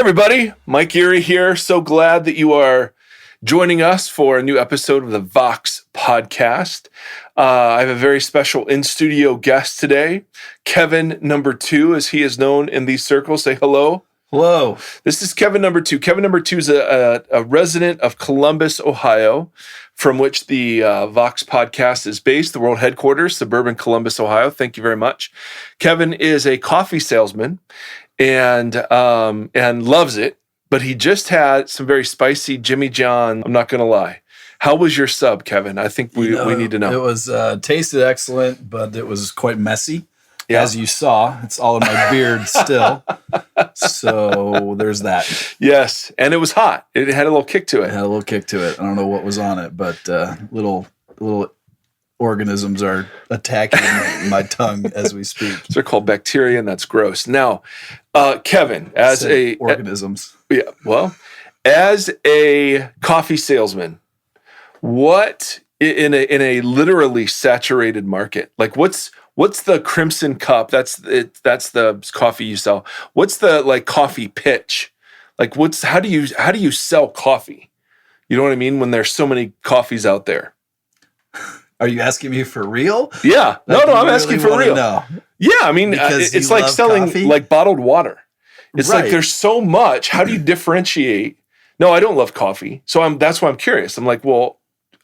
everybody, Mike Erre here. So glad that you are joining us for a new episode of the Vox podcast. I have a very special in-studio guest today, Kevin number 2, as he is known in these circles. Say hello. Hello. This is Kevin number 2. Kevin number 2 is a resident of Columbus, Ohio, from which the Vox podcast is based, the world headquarters, suburban Columbus, Ohio. Thank you very much. Kevin is a coffee salesman and loves it, but he just had some very spicy Jimmy John. I'm not going to lie. How was your sub, Kevin? I think we need to know. It was tasted excellent, but it was quite messy. Yeah. As you saw, it's all in my beard still. So there's that. Yes, and it was hot. It had a little kick to it. It had a little kick to it. I don't know what was on it, but little organisms are attacking my tongue as we speak. They're called bacteria, and that's gross. Now, Kevin, as organisms. As a coffee salesman, what in a literally saturated market, like what's the Crimson Cup? That's the coffee you sell. What's the coffee pitch? How do you sell coffee? You know what I mean? When there's so many coffees out there. Are you asking me for real? Yeah. No, I'm asking for real. Know. Yeah, I mean, it's like selling coffee? Bottled water. It's right. like there's so much. How do you differentiate? No, I don't love coffee. So that's why I'm curious. I'm like, well,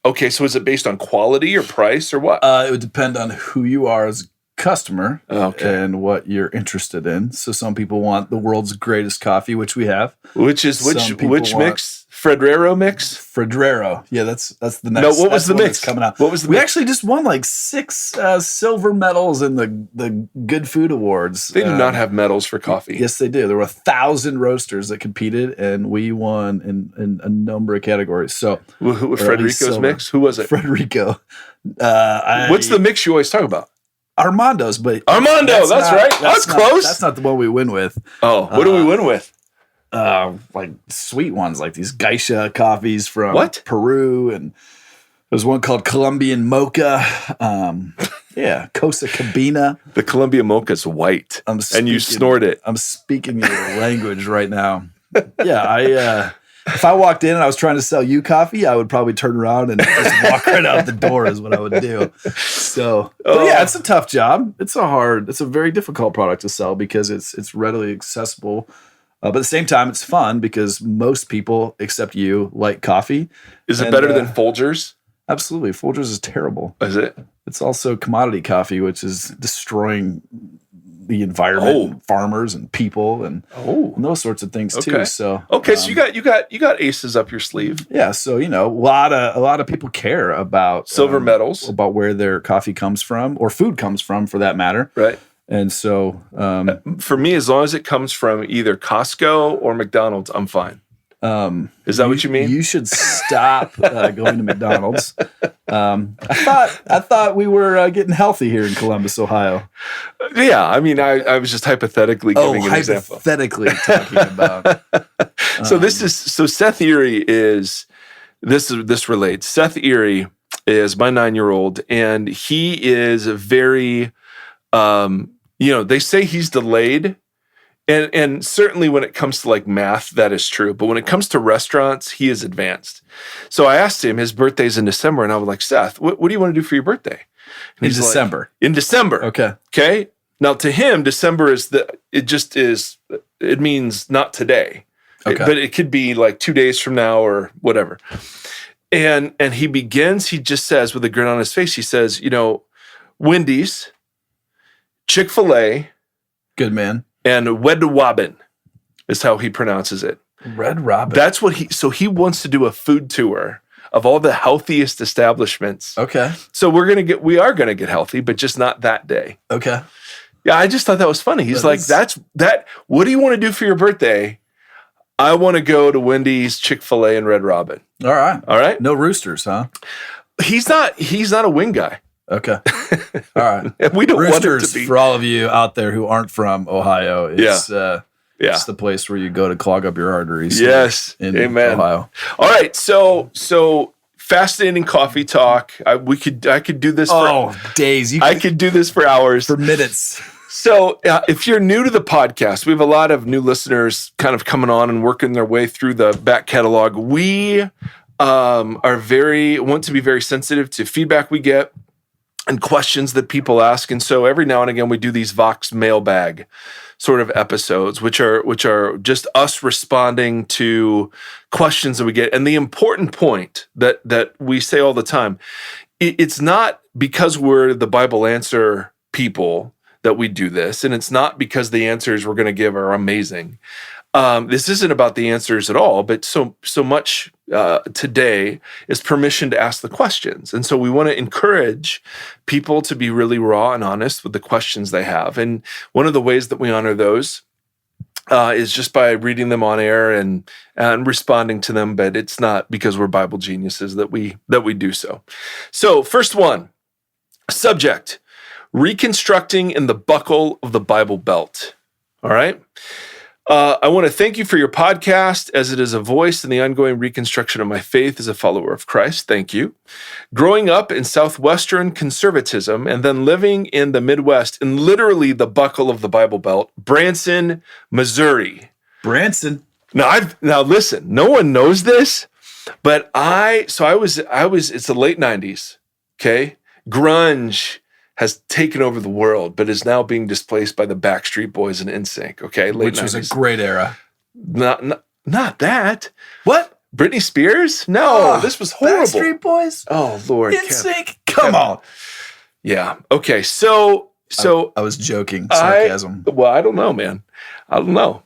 okay, so is it based on quality or price or what? It would depend on who you are as a customer and what you're interested in. So some people want the world's greatest coffee, which we have. Which mix? Fredrero mix? Fredrero. Yeah, that's the next. No, what was the mix coming out? What was the we mix? Actually just won 6 silver medals in the Good Food Awards. They do not have medals for coffee. Yes, they do. There were 1,000 roasters that competed, and we won in a number of categories. So, Frederico's mix? Who was it? Frederico. What's the mix you always talk about? Armando's, but Armando. That's right. That's close. That's not the one we win with. Oh, what do we win with? Sweet ones, like these geisha coffees from Peru, and there's one called Colombian Mocha. Cosa Cabina. The Colombian Mocha is white, and you snort it. I'm speaking your language right now. Yeah, if I walked in and I was trying to sell you coffee, I would probably turn around and just walk right out the door is what I would do. So, it's a tough job. It's a very difficult product to sell because it's readily accessible. But at the same time, it's fun because most people, except you, like coffee. Is it better than Folgers? Absolutely. Folgers is terrible. Is it? It's also commodity coffee, which is destroying the environment, farmers and people, and those sorts of things too. So so you got aces up your sleeve. Yeah. So a lot of people care about silver medals, about where their coffee comes from or food comes from, for that matter. Right. And so, for me, as long as it comes from either Costco or McDonald's, I'm fine. Is that what you mean? You should stop going to McDonald's. I thought we were getting healthy here in Columbus, Ohio. Yeah, I mean, I was just hypothetically giving an example. Hypothetically talking about. So Seth Erre is this relates. Seth Erre is my 9-year-old, and he is very. They say he's delayed, and certainly when it comes to math, that is true. But when it comes to restaurants, he is advanced. So I asked him, his birthday's in December, and I was like, Seth, what do you want to do for your birthday? And in December. In December. Okay. Now to him, December it means not today. Okay. But it could be 2 days from now or whatever. And he just says with a grin on his face, he says, Wendy's, Chick-fil-A, good man, and Red Robin is how he pronounces it. Red Robin. That's what he wants to do a food tour of all the healthiest establishments. Okay. So we are gonna get healthy, but just not that day. Okay. Yeah, I just thought that was funny. He's that's what do you want to do for your birthday? I want to go to Wendy's, Chick-fil-A, and Red Robin. All right. No No roosters, huh? He's not a wing guy. Okay. All right. We don't Roosters, want it to be. For all of you out there who aren't from Ohio, it's the place where you go to clog up your arteries. Yes. In Amen. Ohio. All right. So fascinating coffee talk. I could do this for days. I could do this for hours. For minutes. So if you're new to the podcast, we have a lot of new listeners kind of coming on and working their way through the back catalog. We want to be very sensitive to feedback we get and questions that people ask. And so every now and again, we do these Vox Mailbag sort of episodes, which are just us responding to questions that we get. And the important point that we say all the time, it's not because we're the Bible answer people that we do this, and it's not because the answers we're going to give are amazing. This isn't about the answers at all, but so much today is permission to ask the questions. And so we want to encourage people to be really raw and honest with the questions they have. And one of the ways that we honor those is just by reading them on air and responding to them. But it's not because we're Bible geniuses that we do so. So first one, subject: reconstructing in the buckle of the Bible Belt. All right. I want to thank you for your podcast, as it is a voice in the ongoing reconstruction of my faith as a follower of Christ. Thank you. Growing up in Southwestern conservatism and then living in the Midwest in literally the buckle of the Bible Belt, Branson, Missouri. Branson. Now listen, no one knows this, but I was, it's the late 90s. Okay. Grunge has taken over the world, but is now being displaced by the Backstreet Boys and NSYNC. Okay, late 90s. Which was a great era. Not that. What? Britney Spears? No, this was horrible. Backstreet Boys? Oh Lord, NSYNC? Come on. Yeah. Okay. So I was joking. Sarcasm. I don't know, man. I don't know.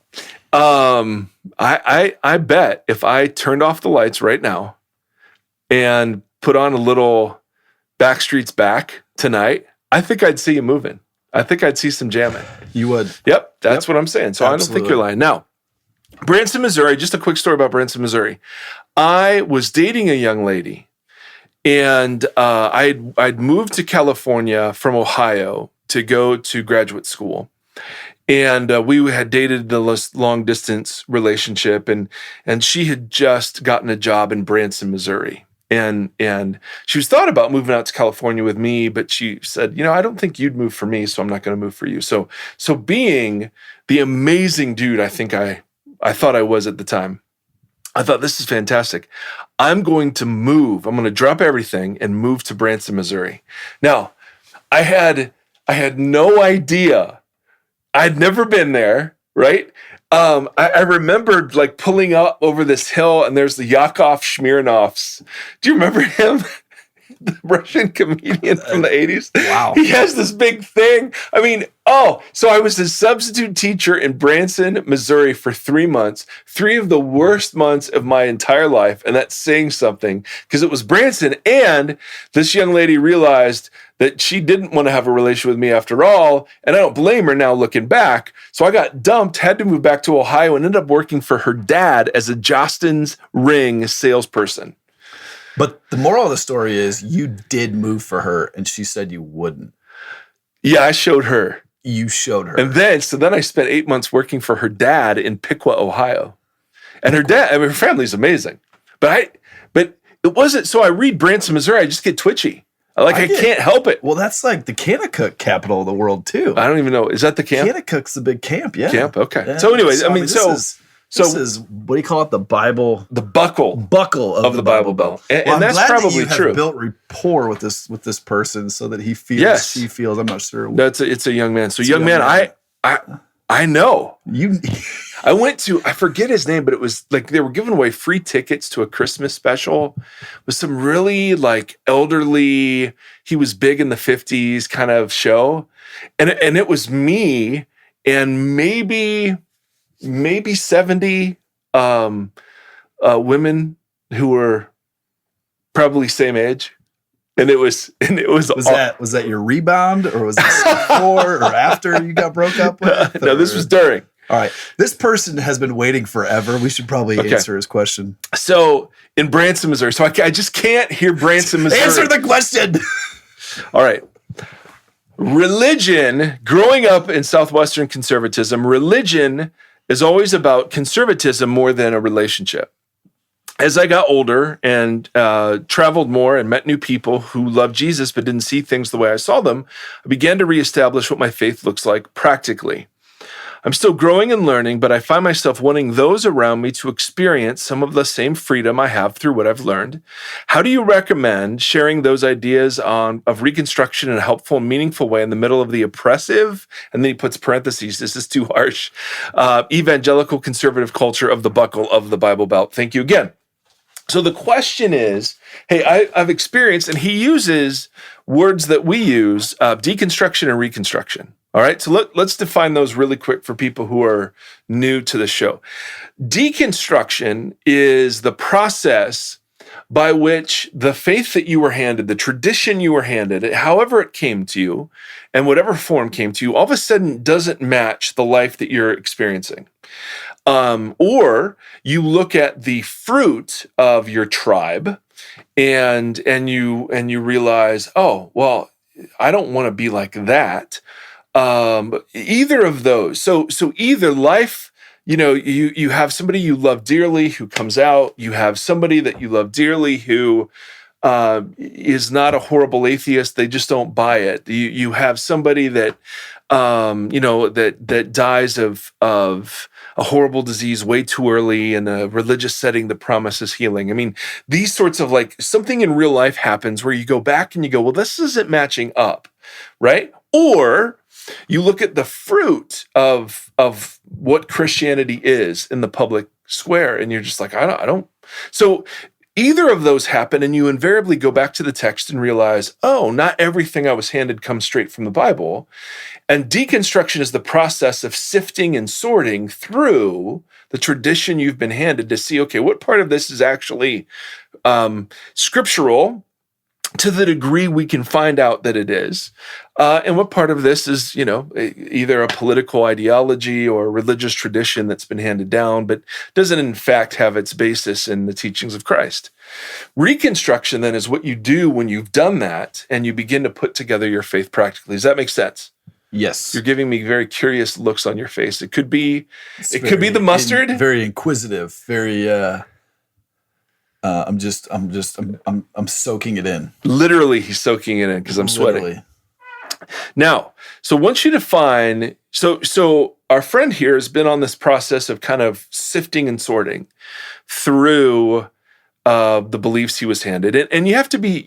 I bet if I turned off the lights right now and put on a little Backstreet's Back tonight, I think I'd see you moving. I think I'd see some jamming. You would. Yep, that's what I'm saying. So absolutely. I don't think you're lying. Now, Branson, Missouri, just a quick story about Branson, Missouri. I was dating a young lady, and I'd moved to California from Ohio to go to graduate school. And we had dated a long distance relationship, and she had just gotten a job in Branson, Missouri. And she was thought about moving out to California with me, but she said, I don't think you'd move for me, so I'm not going to move for you. So being the amazing dude I think I thought I was at the time, I thought, this is fantastic. I'm going to move. I'm going to drop everything and move to Branson, Missouri. Now, I had no idea. I'd never been there, right? I remembered like pulling up over this hill, and there's the Yakov Smirnoffs. Do you remember him? The Russian comedian from the 80s. Wow. He has this big thing. So I was a substitute teacher in Branson, Missouri for 3 months, 3 of the worst months of my entire life. And that's saying something, because it was Branson. And this young lady realized that she didn't want to have a relationship with me after all. And I don't blame her now looking back. So I got dumped, had to move back to Ohio, and ended up working for her dad as a Jostens ring salesperson. But the moral of the story is you did move for her, and she said you wouldn't. Yeah, I showed her. You showed her. And then I spent 8 months working for her dad in Piqua, Ohio. And her dad, her family's amazing. But it wasn't, so I read Branson, Missouri, I just get twitchy. I can't help it. Well, that's like the Kanakuk capital of the world, too. I don't even know. Is that the camp? Kanakuk's the big camp, yeah. Camp, okay. Yeah. So anyways, This is, what do you call it? The Bible? The buckle of the Bible Belt. And that's probably that you true. Have built rapport with this person so that he feels, she feels, I'm not sure. It's a young man. So young man, I know. I went to, I forget his name, but it was like they were giving away free tickets to a Christmas special with some really like elderly, he was big in the 50s kind of show. And it was me and maybe 70 women who were probably same age. And it was that your rebound, or was this before or after you got broke up with? No, this was during. All right. This person has been waiting forever. We should probably answer his question. So in Branson, Missouri. So I just can't hear Branson, Missouri. Answer the question. All right. Religion, growing up in Southwestern conservatism, religion is always about conservatism more than a relationship. as I got older and traveled more and met new people who loved Jesus but didn't see things the way I saw them, I began to reestablish what my faith looks like practically. I'm still growing and learning, but I find myself wanting those around me to experience some of the same freedom I have through what I've learned. How do you recommend sharing those ideas of reconstruction in a helpful and meaningful way in the middle of the oppressive, and then he puts parentheses, this is too harsh, evangelical conservative culture of the buckle of the Bible Belt? Thank you again. So the question is, hey, I've experienced, and he uses words that we use, deconstruction and reconstruction. All right, so let's define those really quick for people who are new to the show. Deconstruction is the process by which the faith that you were handed, the tradition you were handed, however it came to you, and whatever form came to you, all of a sudden doesn't match the life that you're experiencing. Or you look at the fruit of your tribe, and you realize, oh, well, I don't want to be like that. Either of those. So either life, you have somebody you love dearly who comes out. You have somebody that you love dearly who is not a horrible atheist. They just don't buy it. You have somebody that that dies of a horrible disease way too early in a religious setting that promises healing. I mean, these sorts of something in real life happens where you go back and you go, well, this isn't matching up, right? Or you look at the fruit of what Christianity is in the public square, and you're just like, I don't. So either of those happen, and you invariably go back to the text and realize, oh, not everything I was handed comes straight from the Bible. And deconstruction is the process of sifting and sorting through the tradition you've been handed to see, okay, what part of this is actually scriptural to the degree we can find out that it is, and what part of this is, either a political ideology or a religious tradition that's been handed down, but doesn't in fact have its basis in the teachings of Christ. Reconstruction then is what you do when you've done that and you begin to put together your faith practically. Does that make sense? Yes. You're giving me very curious looks on your face. It could be the mustard. Very inquisitive, very I'm soaking it in. Literally, he's soaking it in because I'm sweating. Literally. Now, so once you define, so our friend here has been on this process of kind of sifting and sorting through the beliefs he was handed. And you have to be,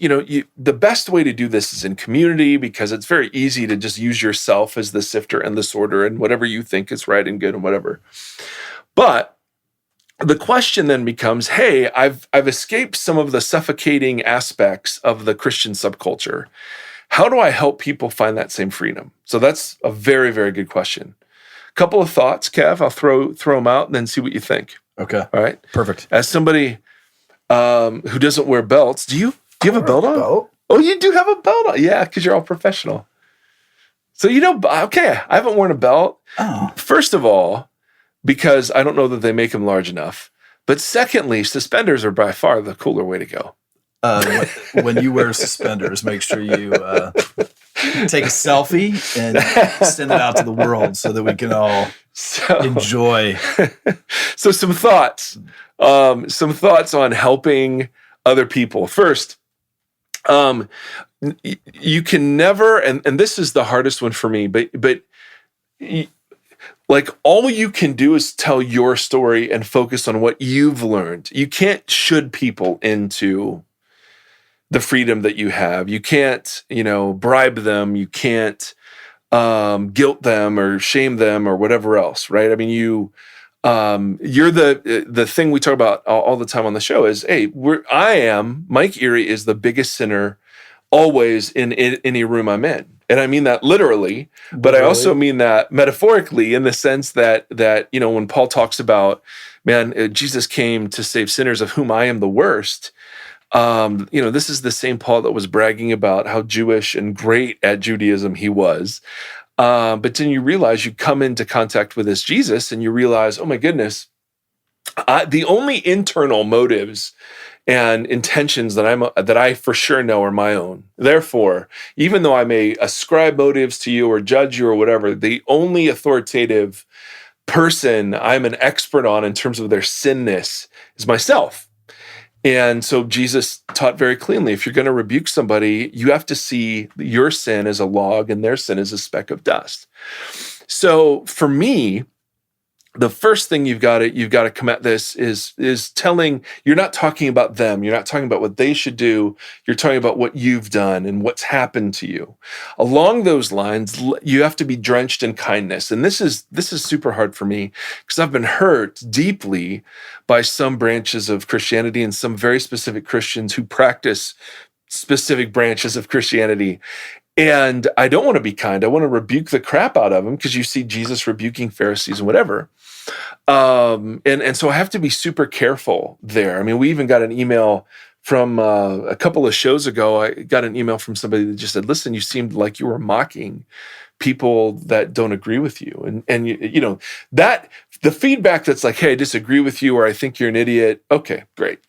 the best way to do this is in community, because it's very easy to just use yourself as the sifter and the sorter and whatever you think is right and good and whatever. But the question then becomes, hey, I've escaped some of the suffocating aspects of the Christian subculture. How do I help people find that same freedom? So that's a very, very good question. A couple of thoughts, Kev. I'll throw them out and then see what you think. Okay. All right. Perfect. As somebody who doesn't wear belts, do you have a belt on? Belt? Oh, you do have a belt on. Yeah, because you're all professional. So okay, I haven't worn a belt. Oh. First of all, because I don't know that they make them large enough. But secondly, suspenders are by far the cooler way to go. When you wear suspenders, make sure you take a selfie and send it out to the world so that we can all enjoy. So some thoughts on helping other people. First, you can never, and this is the hardest one for me, but all you can do is tell your story and focus on what you've learned. You can't should people into the freedom that you have. You can't, bribe them. You can't guilt them or shame them or whatever else, right? I mean, you're the thing we talk about all the time on the show is, hey, Mike Erre is the biggest sinner always in any room I'm in. And I mean that literally, but I also mean that metaphorically in the sense that when Paul talks about, man, Jesus came to save sinners of whom I am the worst. This is the same Paul that was bragging about how Jewish and great at Judaism he was. But then you realize you come into contact with this Jesus and you realize, oh my goodness, the only internal motives and intentions that I for sure know are my own. Therefore, even though I may ascribe motives to you or judge you or whatever, the only authoritative person I'm an expert on in terms of their sinness is myself. And so Jesus taught very cleanly, if you're going to rebuke somebody, you have to see your sin as a log and their sin as a speck of dust. So for me, the first thing you've got to come at this is telling, you're not talking about them. You're not talking about what they should do. You're talking about what you've done and what's happened to you. Along those lines, you have to be drenched in kindness. And this is super hard for me because I've been hurt deeply by some branches of Christianity and some very specific Christians who practice specific branches of Christianity. And I don't want to be kind. I want to rebuke the crap out of them because you see Jesus rebuking Pharisees and whatever. And so I have to be super careful there. I mean, we even got an email from a couple of shows ago. I got an email from somebody that just said, listen, you seemed like you were mocking people that don't agree with you. And you know, that the feedback that's like, hey, I disagree with you, or I think you're an idiot. Okay, great.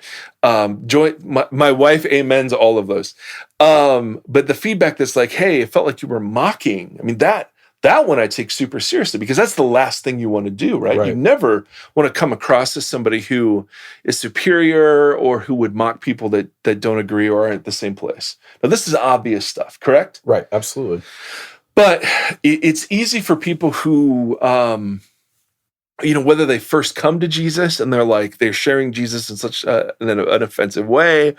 My wife amens all of those. But the feedback that's like, hey, it felt like you were mocking. I mean, that one I take super seriously because that's the last thing you want to do, right? You never want to come across as somebody who is superior or who would mock people that don't agree or are at the same place. Now, this is obvious stuff, correct? Right, absolutely. But it's easy for people who, you know, whether they first come to Jesus and they're sharing Jesus in such an offensive way,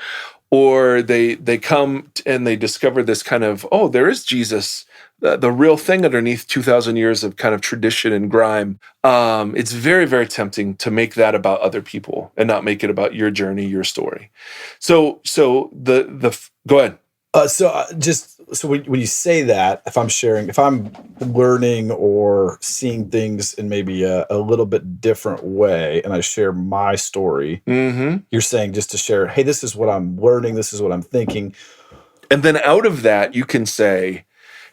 or they come and they discover this kind of, oh, there is Jesus, the real thing underneath 2,000 years of kind of tradition and grime. It's very, very tempting to make that about other people and not make it about your journey, your story. So go ahead. So when you say that, if I'm learning or seeing things in maybe a little bit different way, and I share my story, you're saying just to share, hey, this is what I'm learning, this is what I'm thinking. And then out of that, you can say,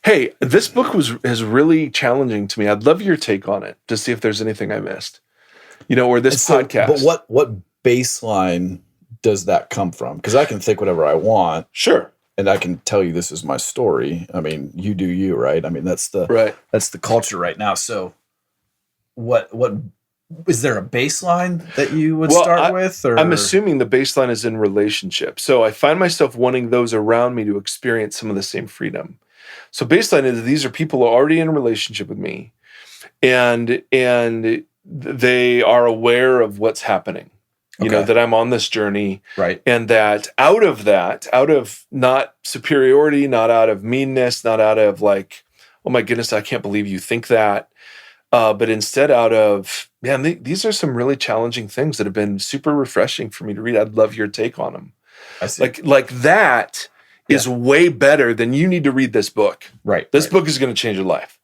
hey, this book is really challenging to me. I'd love your take on it to see if there's anything I missed, you know, or this podcast. But what baseline does that come from? Because I can think whatever I want. Sure. And I can tell you this is my story. I mean, you do you, right? I mean, that's the culture right now. So what is there a baseline that you would start with? Or? I'm assuming the baseline is in relationship. So I find myself wanting those around me to experience some of the same freedom. So baseline is these are people who are already in a relationship with me and they are aware of what's happening. You know, that I'm on this journey. Right. And that out of not superiority, not out of meanness, not out of like, oh my goodness, I can't believe you think that. But instead out of, man, these are some really challenging things that have been super refreshing for me to read. I'd love your take on them. I see. Like that is way better than you need to read this book. Right. This book is going to change your life.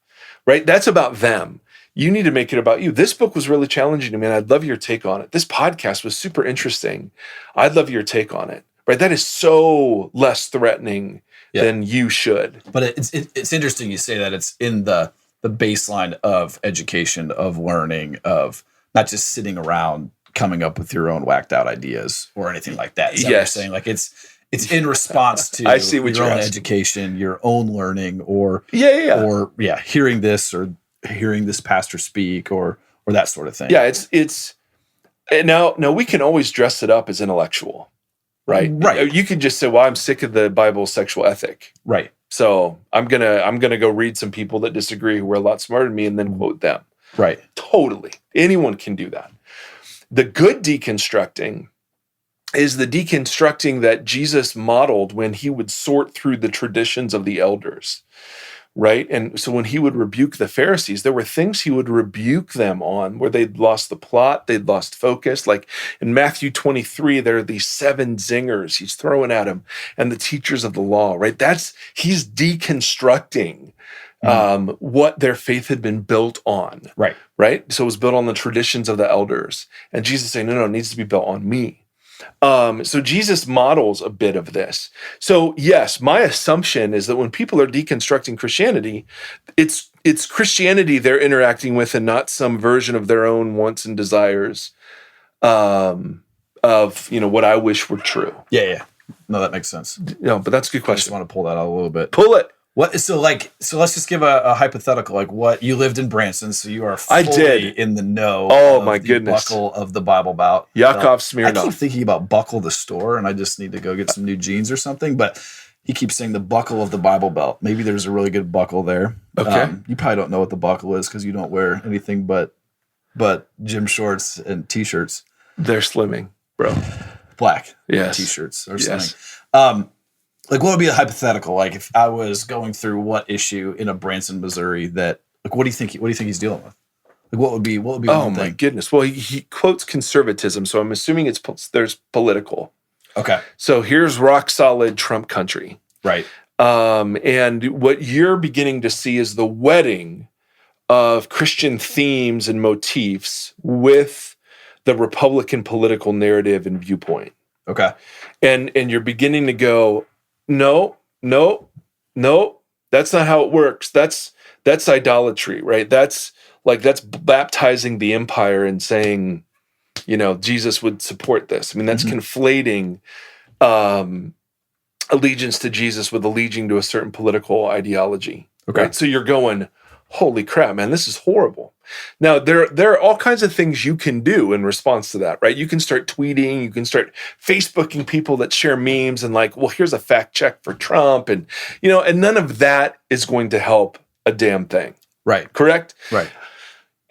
Right. That's about them. You need to make it about you. This book was really challenging to me, and I'd love your take on it. This podcast was super interesting. I'd love your take on it. Right? That is so less threatening than you should. But it's interesting you say that it's in the baseline of education, of learning, of not just sitting around coming up with your own whacked out ideas or anything like that. Is that what you're saying? Like it's in response to I see what your you're own asking. education, your own learning, or hearing this or hearing this pastor speak or that sort of thing. Yeah, it's now we can always dress it up as intellectual, right? Right. You can just say, well, I'm sick of the Bible's sexual ethic. Right. So I'm gonna go read some people that disagree who are a lot smarter than me and then quote them. Right. Totally. Anyone can do that. The good deconstructing is the deconstructing that Jesus modeled when he would sort through the traditions of the elders. Right. And so when he would rebuke the Pharisees, there were things he would rebuke them on where they'd lost the plot, they'd lost focus. Like in Matthew 23, there are these 7 zingers he's throwing at him and the teachers of the law, right? He's deconstructing what their faith had been built on. Right. Right. So it was built on the traditions of the elders. And Jesus saying, no, it needs to be built on me. So Jesus models a bit of this. So yes, my assumption is that when people are deconstructing Christianity, it's Christianity they're interacting with and not some version of their own wants and desires of, what I wish were true. Yeah. No, that makes sense. But that's a good I question. just want to pull that out a little bit. Pull it. So let's just give a hypothetical. Like, what you lived in Branson, so you are fully in the know. Oh my goodness! Buckle of the Bible Belt. Yakov Smirnoff. I keep thinking about Buckle the store, and I just need to go get some new jeans or something. But he keeps saying the buckle of the Bible Belt. Maybe there's a really good buckle there. Okay. You probably don't know what the buckle is because you don't wear anything but gym shorts and t-shirts. They're slimming, bro. Black. Yes. T-shirts are slimming. Like, what would be a hypothetical? Like, if I was going through what issue in a Branson, Missouri, that, like, what do you think he's dealing with? Like, what would be oh my goodness. Well, he quotes conservatism, so I'm assuming there's political. Okay. So here's rock solid Trump country. Right. And what you're beginning to see is the wedding of Christian themes and motifs with the Republican political narrative and viewpoint. Okay. And you're beginning to go, no, that's not how it works. That's idolatry, right? That's baptizing the empire and saying, Jesus would support this. I mean, that's conflating allegiance to Jesus with allegiance to a certain political ideology. Okay. Right? So you're going, holy crap, man, this is horrible. Now, there are all kinds of things you can do in response to that, right? You can start tweeting, you can start Facebooking people that share memes and like, well, here's a fact check for Trump. And, and none of that is going to help a damn thing. Right. Correct? Right.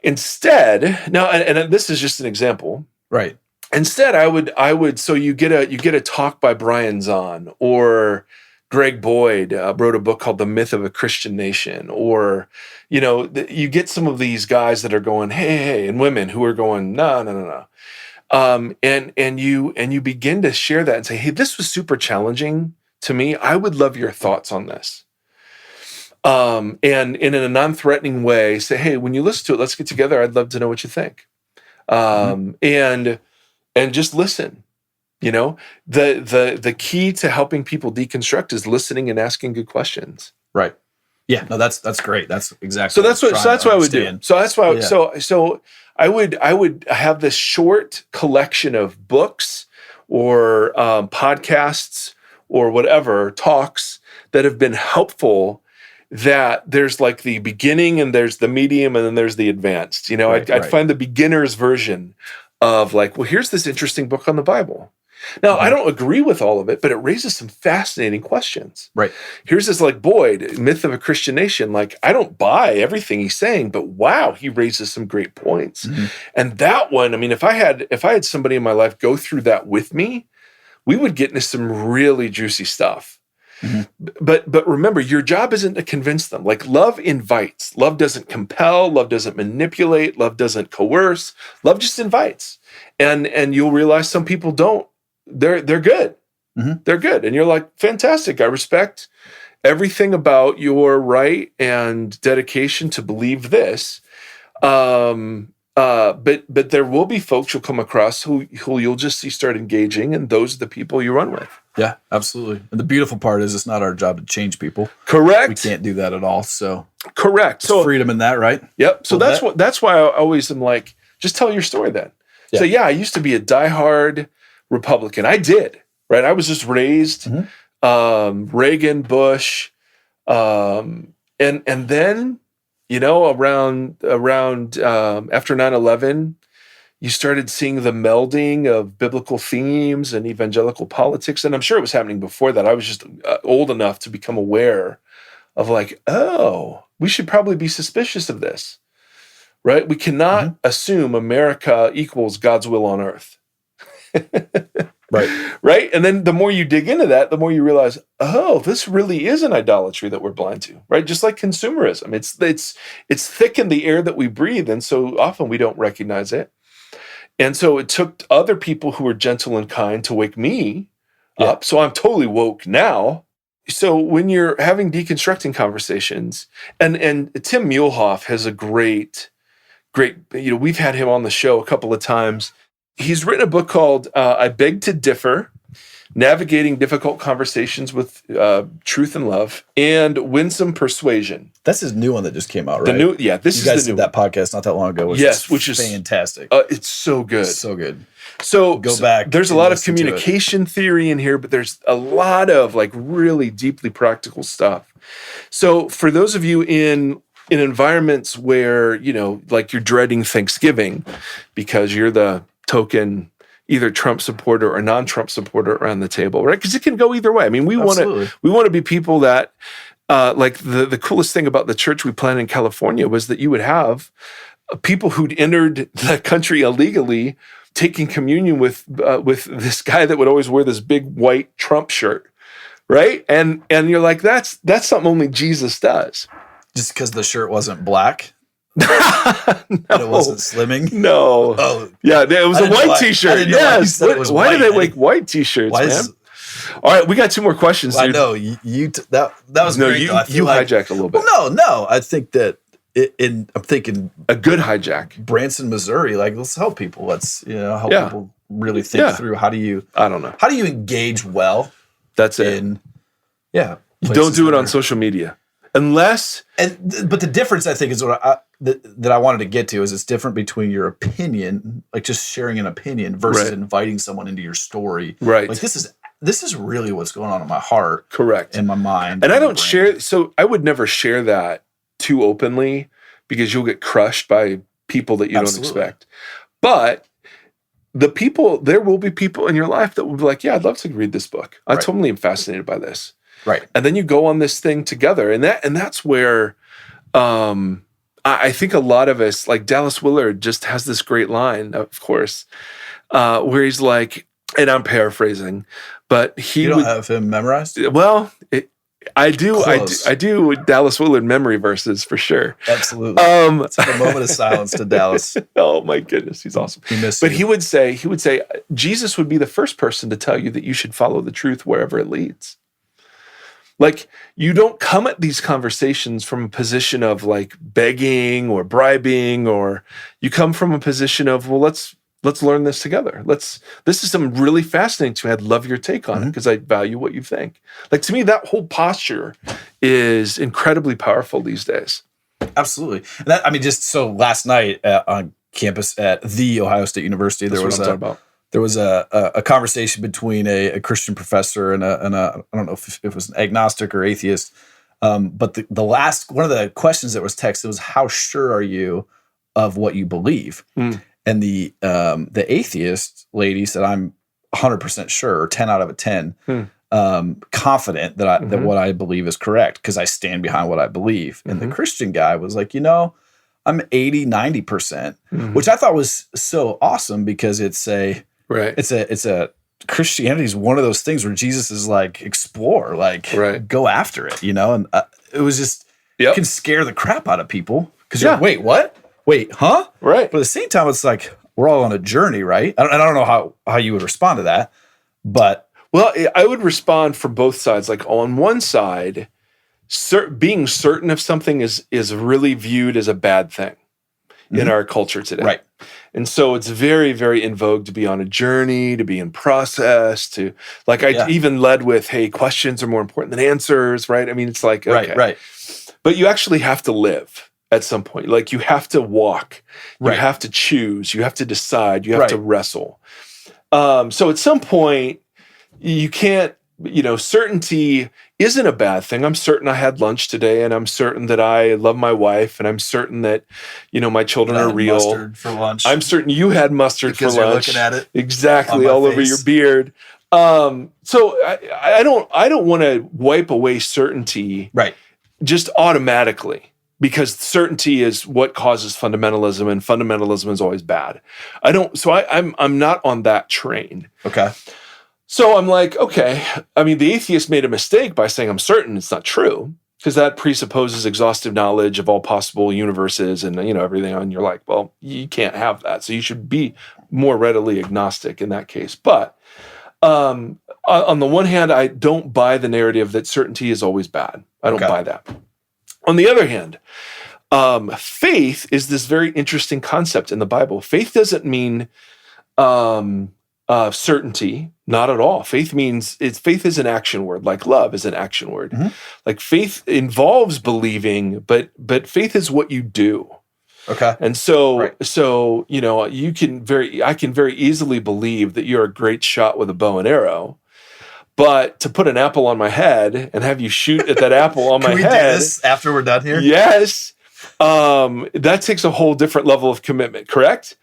Instead, now, and this is just an example. Right. Instead, I would, so you get a talk by Brian Zahn or Greg Boyd wrote a book called The Myth of a Christian Nation, or, you get some of these guys that are going, hey, and women who are going, no. And you begin to share that and say, hey, this was super challenging to me. I would love your thoughts on this. And in a non-threatening way, say, hey, when you listen to it, let's get together. I'd love to know what you think. And just listen. The key to helping people deconstruct is listening and asking good questions. Right. Yeah. No, that's great. That's exactly. So that's what I would do. So that's why. Yeah. So I would have this short collection of books or podcasts or whatever talks that have been helpful. That there's like the beginning and there's the medium and then there's the advanced. I'd find the beginner's version of like, well, here's this interesting book on the Bible. Now, I don't agree with all of it, but it raises some fascinating questions. Right. Here's this like Boyd, Myth of a Christian Nation. Like, I don't buy everything he's saying, but wow, he raises some great points. And that one, I mean, if I had somebody in my life go through that with me, we would get into some really juicy stuff. But remember, your job isn't to convince them. Like, love invites. Love doesn't compel. Love doesn't manipulate. Love doesn't coerce. Love just invites. And you'll realize some people don't. They're good. They're good. And you're like, fantastic. I respect everything about your right and dedication to believe this. But there will be folks you'll come across who you'll just see start engaging, and those are the people you run with. Yeah, absolutely. And the beautiful part is it's not our job to change people. Correct. We can't do that at all. So correct. So freedom in that, right? Yep. So that's why I always am like, just tell your story then. Yeah. So I used to be a diehard Republican. I did, right? I was just raised Reagan, Bush, and then around after 9/11, you started seeing the melding of biblical themes and evangelical politics. And I'm sure it was happening before that. I was just old enough to become aware of like, oh, we should probably be suspicious of this, right? We cannot assume America equals God's will on earth. Right. And then the more you dig into that, the more you realize, oh, this really is an idolatry that we're blind to, right? Just like consumerism. It's thick in the air that we breathe. And so often we don't recognize it. And so it took other people who were gentle and kind to wake me up. So I'm totally woke now. So when you're having deconstructing conversations, and Tim Muehlhoff has a great, we've had him on the show a couple of times. He's written a book called I Beg to Differ, Navigating Difficult Conversations with Truth and Love, and Winsome Persuasion. That's his new one that just came out, right? This is the new that podcast not that long ago. Which is fantastic. It's so good. So good. So Go back. There's a and lot of listen to it. communication theory in here, but there's a lot of like really deeply practical stuff. So for those of you in environments where, like you're dreading Thanksgiving because you're the token either Trump supporter or non-Trump supporter around the table, right? Because it can go either way. I mean, we want to be people that, like the coolest thing about the church we planted in California was that you would have people who'd entered the country illegally taking communion with this guy that would always wear this big white Trump shirt, right? And you're like, that's something only Jesus does. Just because the shirt wasn't black? No. And it wasn't slimming? No. Oh. Yeah, it was a white T-shirt. Yes. Why do they make white T-shirts, man? All right, we got 2 more questions. Well, I know. That was no, great. You hijacked a little bit. Well, no. I think that I'm thinking a good hijack. Branson, Missouri. Like, let's help people. Let's help people really think through how do you engage well. That's it. Don't do it on social media unless. But the difference, I think, is what that I wanted to get to is it's different between your opinion, like just sharing an opinion, versus inviting someone into your story. Right. Like this is really what's going on in my heart. Correct. In my mind. And I don't share. So I would never share that too openly because you'll get crushed by people that you don't expect. But there will be people in your life that will be like, yeah, I'd love to read this book. I totally am fascinated by this. Right. And then you go on this thing together. And that's where I think a lot of us, like Dallas Willard just has this great line, of course, where he's like, and I'm paraphrasing, but you don't have him memorized? Well, I do. I do Dallas Willard memory verses for sure. Absolutely. Let's have a moment of silence to Dallas. Oh my goodness, he's awesome. He would say, Jesus would be the first person to tell you that you should follow the truth wherever it leads. Like, you don't come at these conversations from a position of like begging or bribing, or you come from a position of, well, let's learn this together. This is something really fascinating to me. I'd love your take on it because I value what you think. Like, to me, that whole posture is incredibly powerful these days. Absolutely. And just so last night on campus at the Ohio State University, there was a conversation between a Christian professor and a I don't know if it was an agnostic or atheist. But the last one of the questions that was texted was, how sure are you of what you believe? And the atheist lady said, I'm 100% sure, or 10 out of 10, confident that that what I believe is correct because I stand behind what I believe. And the Christian guy was like, I'm 80, 90%, which I thought was so awesome because it's a Christianity is one of those things where Jesus is like, explore, like go after it, and it was just, it can scare the crap out of people because you're, wait, what? Wait, huh? Right. But at the same time, it's like, we're all on a journey, right? I don't know how you would respond to that, but. Well, I would respond from both sides. Like, on one side, being certain of something is really viewed as a bad thing in our culture today. Right. And so it's very, very in vogue to be on a journey, to be in process, to, like, I even led with, hey, questions are more important than answers, right? I mean, it's like, okay. Right. But you actually have to live at some point. Like, you have to walk, you have to choose, you have to decide, you have to wrestle. So at some point, you can't, certainty isn't a bad thing. I'm certain I had lunch today, and I'm certain that I love my wife, and I'm certain that, my children are real. Mustard for lunch. I'm certain you had mustard because for lunch. You're looking at it exactly all over your beard. So I don't want to wipe away certainty, just automatically, because certainty is what causes fundamentalism, and fundamentalism is always bad. I'm not on that train. Okay. So I'm like, okay, the atheist made a mistake by saying I'm certain it's not true, because that presupposes exhaustive knowledge of all possible universes and, everything. And you're like, well, you can't have that. So you should be more readily agnostic in that case. But on the one hand, I don't buy the narrative that certainty is always bad. I don't buy that. On the other hand, faith is this very interesting concept in the Bible. Faith doesn't mean certainty, not at all. Faith is an action word, like love is an action word. Like, faith involves believing, but faith is what you do. Okay. And so you know, I can very easily believe that you're a great shot with a bow and arrow. But to put an apple on my head and have you shoot at that apple on my head. Can we do this after we're done here? Yes. That takes a whole different level of commitment, correct?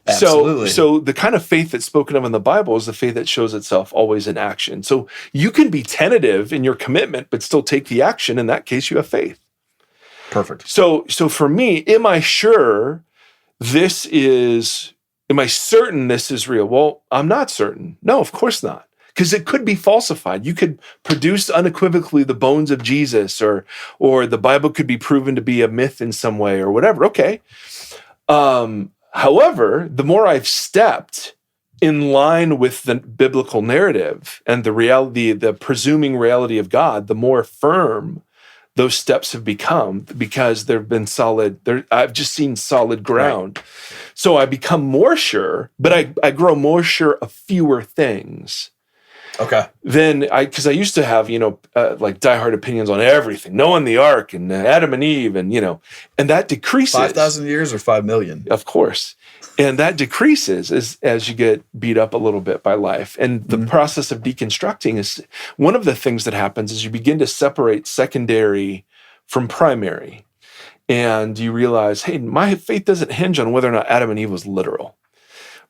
Absolutely. So the kind of faith that's spoken of in the Bible is the faith that shows itself always in action. So you can be tentative in your commitment, but still take the action. In that case, you have faith. Perfect. So for me, am I certain this is real? Well, I'm not certain. No, of course not. Because it could be falsified. You could produce unequivocally the bones of Jesus, or the Bible could be proven to be a myth in some way, or whatever. Okay. However, the more I've stepped in line with the biblical narrative and the reality, the presuming reality of God, the more firm those steps have become, because they've been solid. I've just seen solid ground. Right. So I become more sure, but I grow more sure of fewer things. Okay. Because I used to have, like diehard opinions on everything, Noah and the ark and Adam and Eve, and that decreases. 5,000 years or 5 million? Of course. And that decreases as you get beat up a little bit by life. And the process of deconstructing is one of the things that happens is you begin to separate secondary from primary. And you realize, hey, my faith doesn't hinge on whether or not Adam and Eve was literal.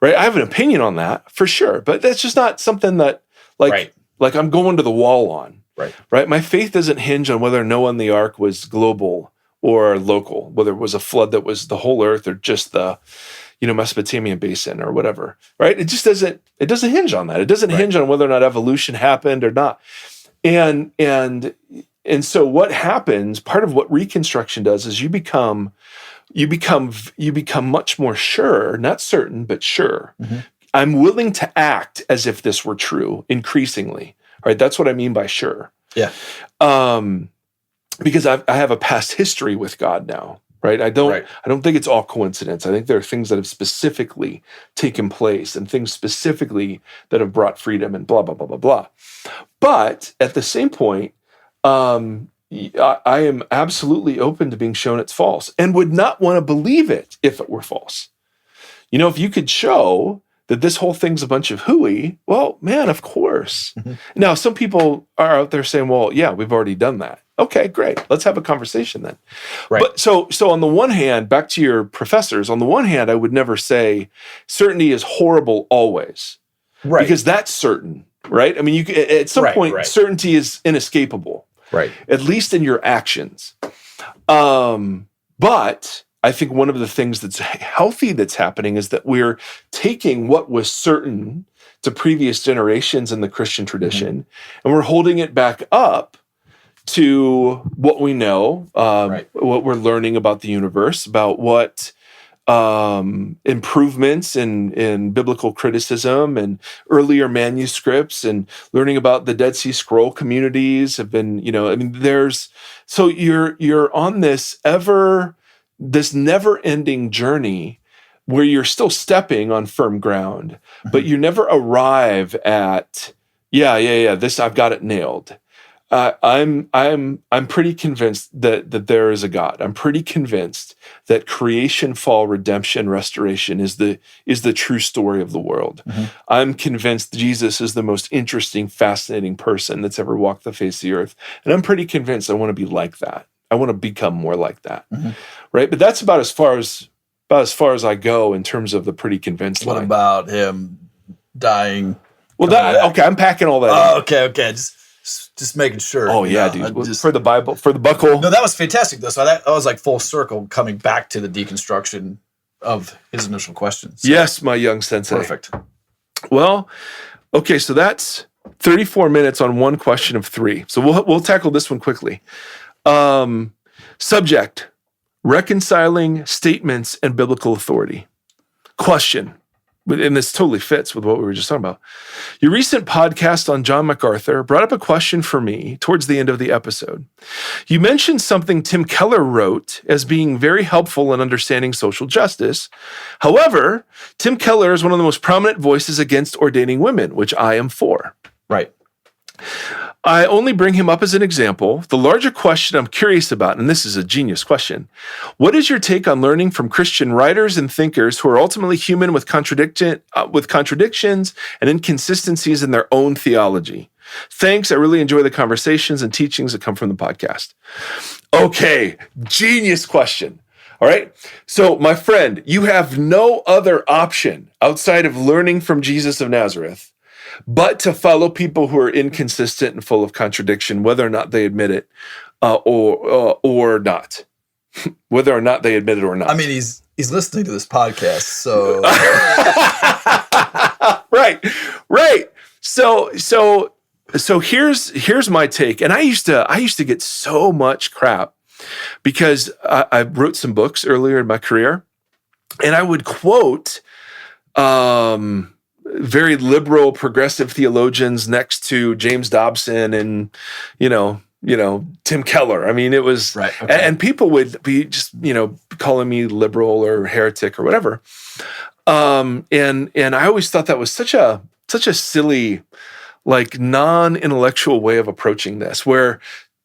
Right? I have an opinion on that for sure, but that's just not something that like I'm going to the wall on. Right? My faith doesn't hinge on whether Noah and the ark was global or local, whether it was a flood that was the whole earth or just the Mesopotamian basin or whatever. Right? It just doesn't hinge on that. It doesn't hinge on whether or not evolution happened or not. And so what happens, part of what reconstruction does is you become much more sure, not certain, but sure. Mm-hmm. I'm willing to act as if this were true increasingly. Right? That's what I mean by sure. Yeah. Because I have a past history with God now. Right? I don't think it's all coincidence. I think there are things that have specifically taken place and things specifically that have brought freedom and blah, blah, blah, blah, blah. But at the same point, I am absolutely open to being shown it's false and would not want to believe it if it were false. If you could show that this whole thing's a bunch of hooey, well, man, of course. Mm-hmm. Now, some people are out there saying, well, yeah, we've already done that. Okay, great. Let's have a conversation then. Right. But so on the one hand, back to your professors, on the one hand, I would never say certainty is horrible always. Right. Because that's certain, right? I mean, you at some point, certainty is inescapable. Right. At least in your actions. But I think one of the things that's healthy that's happening is that we're taking what was certain to previous generations in the Christian tradition, and we're holding it back up to what we know, what we're learning about the universe, about what improvements in biblical criticism and earlier manuscripts, and learning about the Dead Sea Scroll communities have been, so you're on this never-ending journey where you're still stepping on firm ground, but you never arrive at, this, I've got it nailed. I'm pretty convinced that there is a God. I'm pretty convinced that creation, fall, redemption, restoration is the true story of the world. Mm-hmm. I'm convinced Jesus is the most interesting, fascinating person that's ever walked the face of the earth. And I'm pretty convinced I want to be like that. I want to become more like that. Mm-hmm. Right? But that's about as far as I go in terms of the pretty convinced What line. about him dying? Well, I'm packing all that in. Okay. Just making sure. Oh, yeah, dude. For the Bible, for the buckle. No, that was fantastic, though. So that was like full circle coming back to the deconstruction of his initial questions. So. Yes, my young sensei. Perfect. Well, okay, so that's 34 minutes on one question of 3. So we'll tackle this one quickly. Subject, reconciling statements and biblical authority. Question, and this totally fits with what we were just talking about. Your recent podcast on John MacArthur brought up a question for me towards the end of the episode. You mentioned something Tim Keller wrote as being very helpful in understanding social justice. However, Tim Keller is one of the most prominent voices against ordaining women, which I am for. Right. I only bring him up as an example. The larger question I'm curious about, and this is a genius question, what is your take on learning from Christian writers and thinkers who are ultimately human with contradictions and inconsistencies in their own theology? Thanks. I really enjoy the conversations and teachings that come from the podcast. Okay, genius question. All right. So, my friend, you have no other option outside of learning from Jesus of Nazareth but to follow people who are inconsistent and full of contradiction, whether or not they admit it or not. Whether or not they admit it or not. I mean, he's listening to this podcast, so right. So here's my take, and I used to get so much crap because I wrote some books earlier in my career, and I would quote very liberal, progressive theologians next to James Dobson and Tim Keller. I mean, it was right. Okay. And people would be just calling me liberal or heretic or whatever. And I always thought that was such a silly, like non-intellectual way of approaching this, where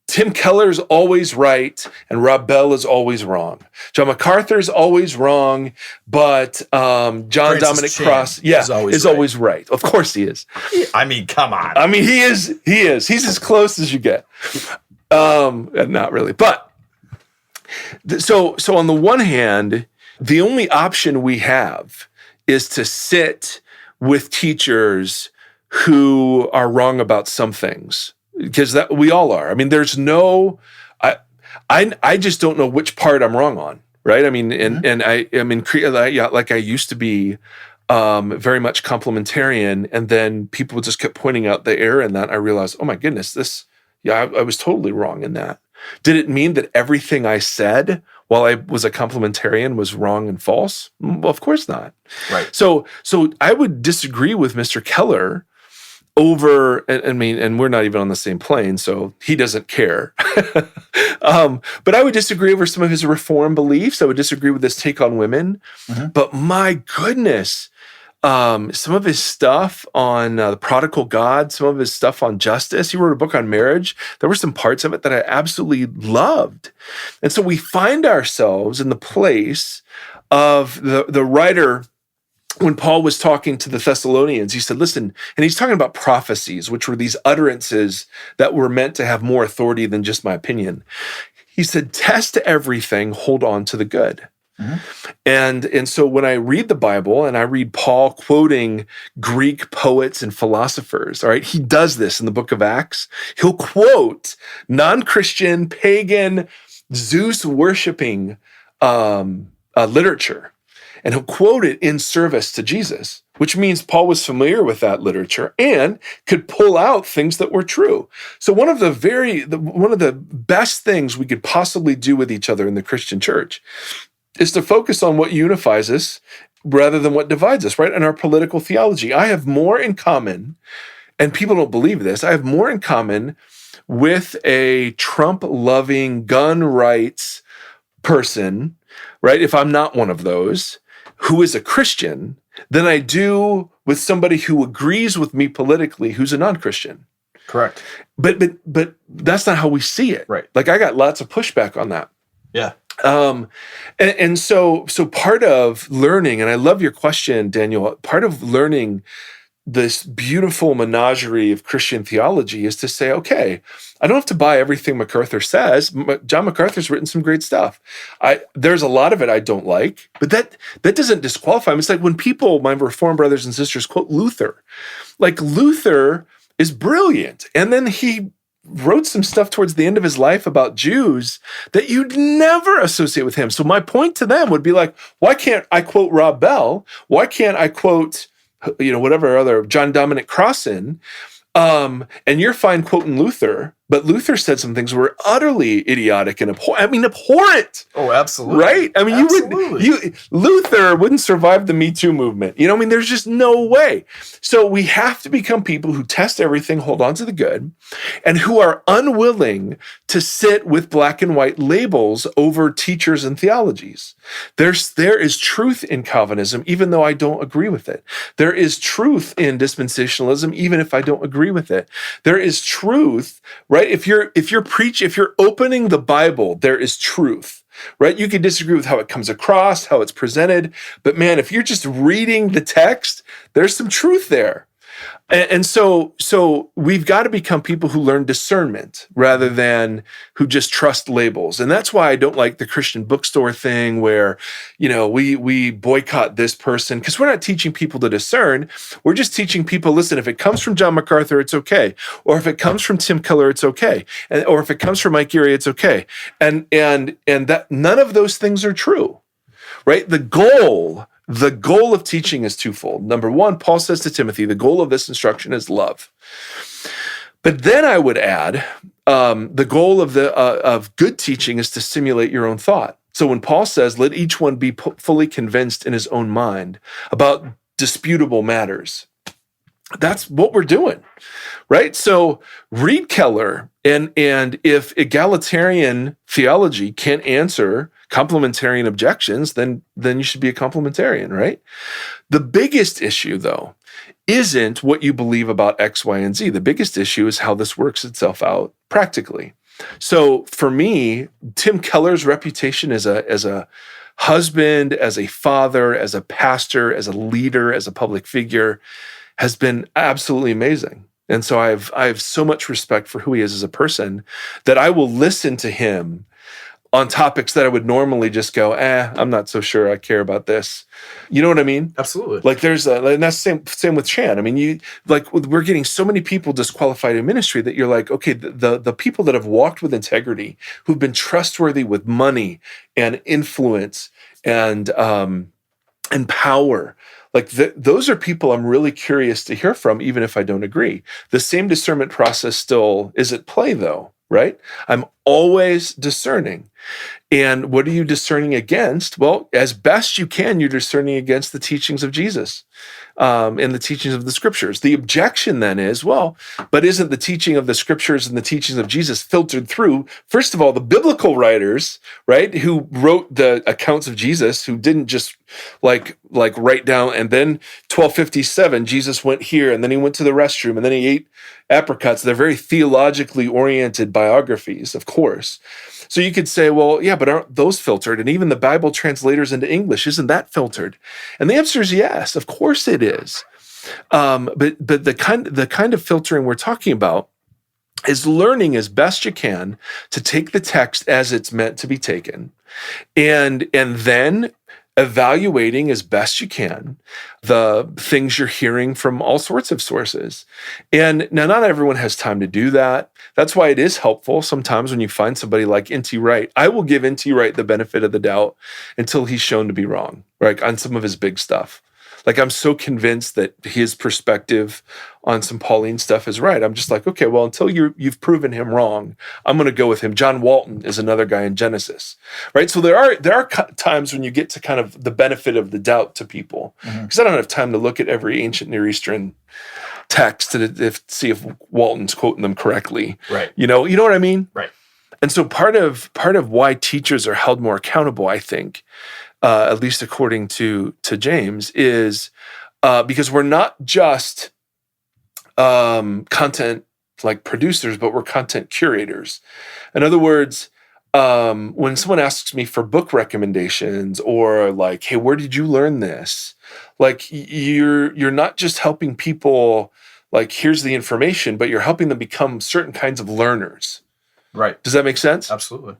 Tim Keller's always right and Rob Bell is always wrong. John MacArthur's always wrong, but John Dominic Cross, is always right. Of course he is. I mean, come on. I mean, he is. He's as close as you get. Not really, but so on the one hand, the only option we have is to sit with teachers who are wrong about some things. Because that we all are. I mean, there's no, I just don't know which part I'm wrong on, right? I mean, and I am like I used to be very much complementarian, and then people just kept pointing out the error in that. I realized, oh my goodness, I was totally wrong in that. Did it mean that everything I said while I was a complementarian was wrong and false? Well, of course not. Right. So I would disagree with Mr. Keller over, and we're not even on the same plane, so he doesn't care. But I would disagree over some of his reform beliefs. I would disagree with his take on women. Mm-hmm. But my goodness, some of his stuff on the prodigal God, some of his stuff on justice. He wrote a book on marriage. There were some parts of it that I absolutely loved. And so we find ourselves in the place of the writer. When Paul was talking to the Thessalonians, he said, listen, and he's talking about prophecies, which were these utterances that were meant to have more authority than just my opinion. He said, test everything, hold on to the good. Mm-hmm. And so when I read the Bible and I read Paul quoting Greek poets and philosophers, all right, he does this in the book of Acts. He'll quote non-Christian, pagan, Zeus-worshiping literature. And he'll quote it in service to Jesus, which means Paul was familiar with that literature and could pull out things that were true. So one of the best things we could possibly do with each other in the Christian church is to focus on what unifies us rather than what divides us, right? In our political theology, I have more in common, and people don't believe this, I have more in common with a Trump-loving gun rights person, right? If I'm not one of those, who is a Christian, than I do with somebody who agrees with me politically who's a non-Christian. Correct. But that's not how we see it. Right. Like I got lots of pushback on that. Yeah. And so part of learning, and I love your question, Daniel, part of learning this beautiful menagerie of Christian theology is to say, okay, I don't have to buy everything MacArthur says. John MacArthur's written some great stuff. There's a lot of it I don't like, but that doesn't disqualify him. It's like when people, my Reformed brothers and sisters, quote Luther. Like Luther is brilliant. And then he wrote some stuff towards the end of his life about Jews that you'd never associate with him. So my point to them would be like, why can't I quote Rob Bell? Why can't I quote whatever other John Dominic Crossan, and you're fine quoting Luther, But Luther said some things were utterly idiotic and abhorrent. Oh, absolutely. Right? I mean, Luther wouldn't survive the Me Too movement. There's just no way. So we have to become people who test everything, hold on to the good, and who are unwilling to sit with black and white labels over teachers and theologies. There is truth in Calvinism, even though I don't agree with it. There is truth in dispensationalism, even if I don't agree with it. There is truth, right? If you're opening the Bible, there is truth, right? You can disagree with how it comes across, how it's presented, but man, if you're just reading the text, there's some truth there. And so we've got to become people who learn discernment rather than who just trust labels. And that's why I don't like the Christian bookstore thing where, we boycott this person, because we're not teaching people to discern. We're just teaching people, listen, if it comes from John MacArthur, it's okay. Or if it comes from Tim Keller, it's okay. Or if it comes from Mike Geary, it's okay. And that none of those things are true, right? The goal of teaching is twofold. Number one, Paul says to Timothy, the goal of this instruction is love. But then I would add, the goal of good teaching is to stimulate your own thought. So when Paul says, let each one be fully convinced in his own mind about disputable matters, that's what we're doing, right? So read Keller, and if egalitarian theology can't answer complementarian objections, then you should be a complementarian, right? The biggest issue, though, isn't what you believe about X, Y, and Z. The biggest issue is how this works itself out practically. So for me, Tim Keller's reputation as a husband, as a father, as a pastor, as a leader, as a public figure has been absolutely amazing. And so I have so much respect for who he is as a person that I will listen to him on topics that I would normally just go, I'm not so sure I care about this. You know what I mean? Absolutely. Like and that's same with Chan. I mean, we're getting so many people disqualified in ministry that you're like, okay, the people that have walked with integrity, who've been trustworthy with money and influence and power, those are people I'm really curious to hear from, even if I don't agree. The same discernment process still is at play, though, right? I'm always discerning. And what are you discerning against? Well, as best you can, you're discerning against the teachings of Jesus and the teachings of the scriptures. The objection then is, well, but isn't the teaching of the scriptures and the teachings of Jesus filtered through, first of all, the biblical writers, right, who wrote the accounts of Jesus, who didn't just like write down, and then 1257, Jesus went here, and then he went to the restroom, and then he ate apricots. They're very theologically oriented biographies, of course. So you could say, well, yeah, but aren't those filtered? And even the Bible translators into English, isn't that filtered? And the answer is yes, of course it is. But the kind of filtering we're talking about is learning as best you can to take the text as it's meant to be taken, and then evaluating as best you can the things you're hearing from all sorts of sources. And now, not everyone has time to do that. That's why it is helpful sometimes when you find somebody like N.T. Wright. I will give N.T. Wright the benefit of the doubt until he's shown to be wrong, right, on some of his big stuff. I'm so convinced that his perspective on some Pauline stuff is right. I'm just like, okay, well, until you've proven him wrong, I'm going to go with him. John Walton is another guy in Genesis, right? So there are times when you get to kind of the benefit of the doubt to people, because I don't have time to look at every ancient Near Eastern text to see if Walton's quoting them correctly. Right. You know what I mean? Right. And so part of why teachers are held more accountable, I think, at least according to James, is because we're not just content producers, but we're content curators. In other words, when someone asks me for book recommendations or hey, where did you learn this? You're not just helping people here's the information, but you're helping them become certain kinds of learners. Right. Does that make sense? Absolutely.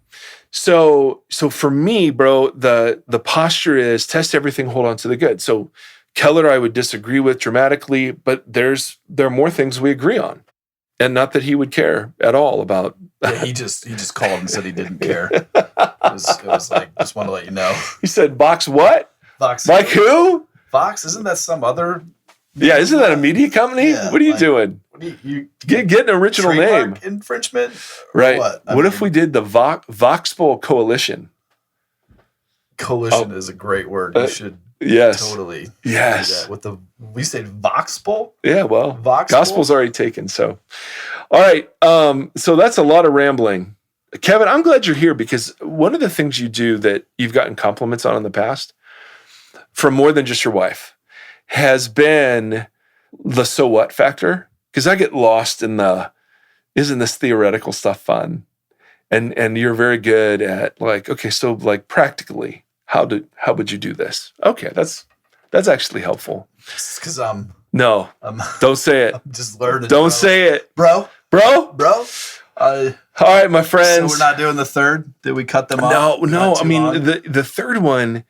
So for me, bro, the posture is test everything, hold on to the good. So Keller, I would disagree with dramatically, but there are more things we agree on, and not that he would care at all about. Yeah, he just called and said he didn't care. It was like, just want to let you know. He said, "Vox what? Vox. Like who? Vox? Isn't that some other Yeah, isn't that a media company? Yeah, what are you like, doing? What do you Get an original name. trademark infringement? Or Right. What, What if we did the Voxpol Coalition? Coalition is a great word. You should Yes. totally Yes. do that. With we say Voxpol? Yeah, well, Voxpol? Gospel's already taken. So, all right. So that's a lot of rambling. Kevin, I'm glad you're here because one of the things you do that you've gotten compliments on in the past from more than just your wife has been the so what factor. Because I get lost in isn't this theoretical stuff fun? And you're very good at like, okay, so like practically, how would you do this? Okay, that's actually helpful. Because No, don't say it. I'm just learning. Don't say it. Bro. All right, my friends. So we're not doing the third? Did we cut them off? No. I mean, the third one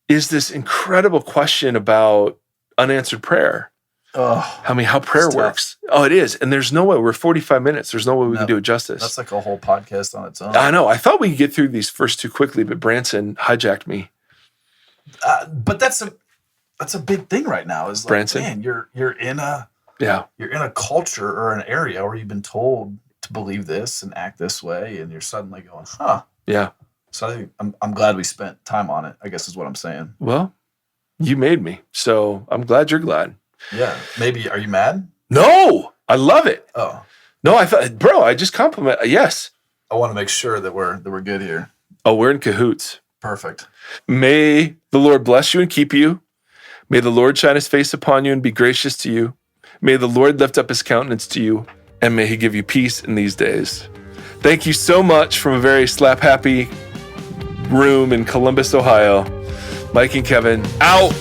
is this incredible question about unanswered prayer. Oh, I mean, how prayer works. Oh, it is. And there's no way. We're 45 minutes. There's no way we can do it justice. That's like a whole podcast on its own. I know. I thought we could get through these first two quickly, but Branson hijacked me. But that's a big thing right now. Is like, Branson? Man, you're in a culture or an area where you've been told to believe this and act this way, and you're suddenly going, huh? Yeah. So I think I'm glad we spent time on it, I guess is what I'm saying. Well, you made me, so I'm glad you're glad. Yeah. Maybe, are you mad? No, I love it. Oh. No, I thought, bro, I just compliment. Yes. I want to make sure that we're good here. Oh, we're in cahoots. Perfect. May the Lord bless you and keep you. May the Lord shine his face upon you and be gracious to you. May the Lord lift up his countenance to you, and may he give you peace in these days. Thank you so much from a very slap-happy room in Columbus, Ohio. Mike and Kevin, out.